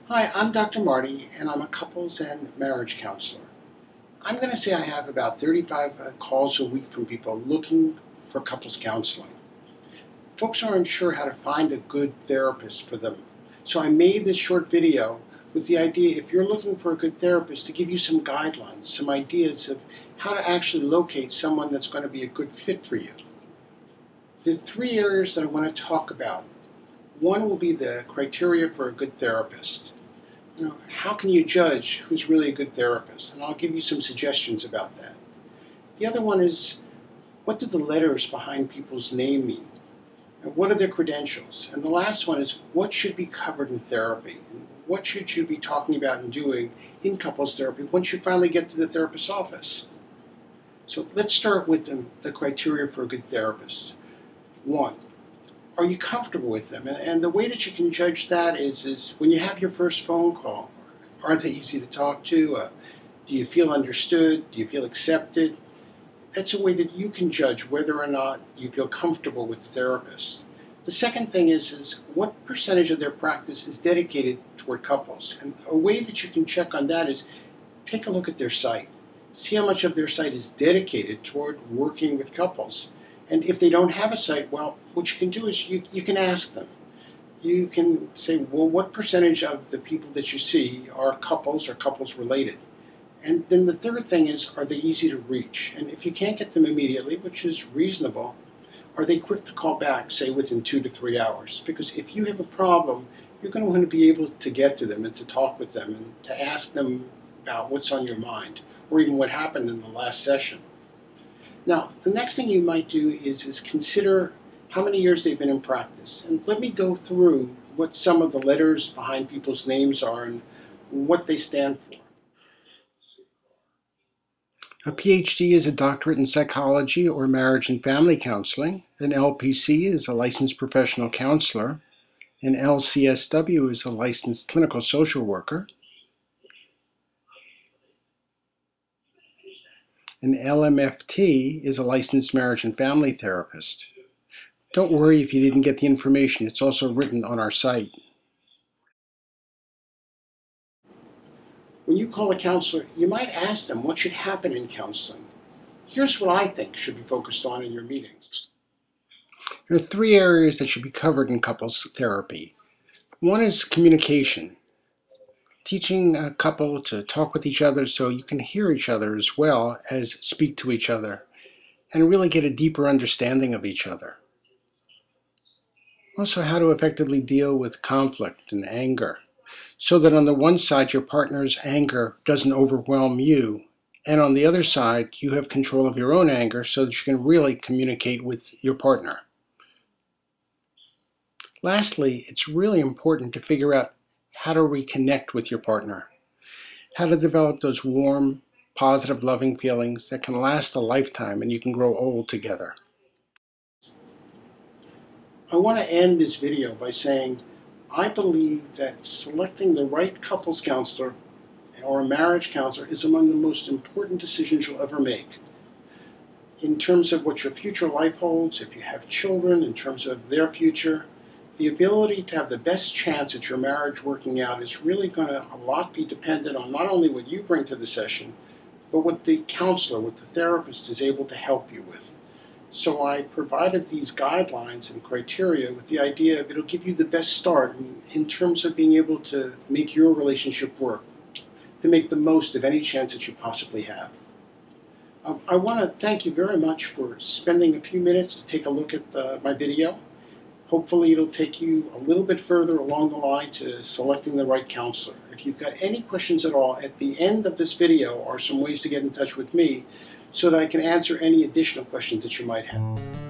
Hi, I'm Dr. Marty, and I'm a couples and marriage counselor. I'm going to say I have about 35 calls a week from people looking for couples counseling. Folks aren't sure how to find a good therapist for them. So I made this short video with the idea, if you're looking for a good therapist, to give you some guidelines, some ideas of how to actually locate someone that's going to be a good fit for you. There are three areas that I want to talk about. One will be the criteria for a good therapist. How can you judge who's really a good therapist? And I'll give you some suggestions about that. The other one is, what do the letters behind people's name mean? And what are their credentials? And the last one is, what should be covered in therapy? And what should you be talking about and doing in couples therapy once you finally get to the therapist's office? So let's start with the criteria for a good therapist. One, are you comfortable with them? And the way that you can judge that is when you have your first phone call. Are they easy to talk to? Do you feel understood? Do you feel accepted? That's a way that you can judge whether or not you feel comfortable with the therapist. The second thing is what percentage of their practice is dedicated toward couples? And a way that you can check on that is take a look at their site. See how much of their site is dedicated toward working with couples. And if they don't have a site, well, what you can do is you can ask them. You can say, well, what percentage of the people that you see are couples or couples related? And then the third thing is, are they easy to reach? And if you can't get them immediately, which is reasonable, are they quick to call back, say within 2 to 3 hours? Because if you have a problem, you're going to want to be able to get to them and to talk with them and to ask them about what's on your mind or even what happened in the last session. Now, the next thing you might do is consider how many years they've been in practice. And let me go through what some of the letters behind people's names are and what they stand for. A PhD is a doctorate in psychology or marriage and family counseling. An LPC is a licensed professional counselor. An LCSW is a licensed clinical social worker. An LMFT is a licensed marriage and family therapist. Don't worry if you didn't get the information. It's also written on our site. When you call a counselor, you might ask them what should happen in counseling. Here's what I think should be focused on in your meetings. There are three areas that should be covered in couples therapy. One is communication. Teaching a couple to talk with each other so you can hear each other as well as speak to each other and really get a deeper understanding of each other. Also, how to effectively deal with conflict and anger so that on the one side your partner's anger doesn't overwhelm you, and on the other side you have control of your own anger so that you can really communicate with your partner. Lastly, it's really important to figure out how to reconnect with your partner, how to develop those warm, positive, loving feelings that can last a lifetime and you can grow old together. I want to end this video by saying I believe that selecting the right couples counselor or a marriage counselor is among the most important decisions you'll ever make. In terms of what your future life holds, if you have children, in terms of their future, the ability to have the best chance at your marriage working out is really going to a lot be dependent on not only what you bring to the session, but what the counselor, what the therapist is able to help you with. So I provided these guidelines and criteria with the idea of it'll give you the best start in terms of being able to make your relationship work, to make the most of any chance that you possibly have. I want to thank you very much for spending a few minutes to take a look at my video. Hopefully it'll take you a little bit further along the line to selecting the right counselor. If you've got any questions at all, at the end of this video are some ways to get in touch with me so that I can answer any additional questions that you might have.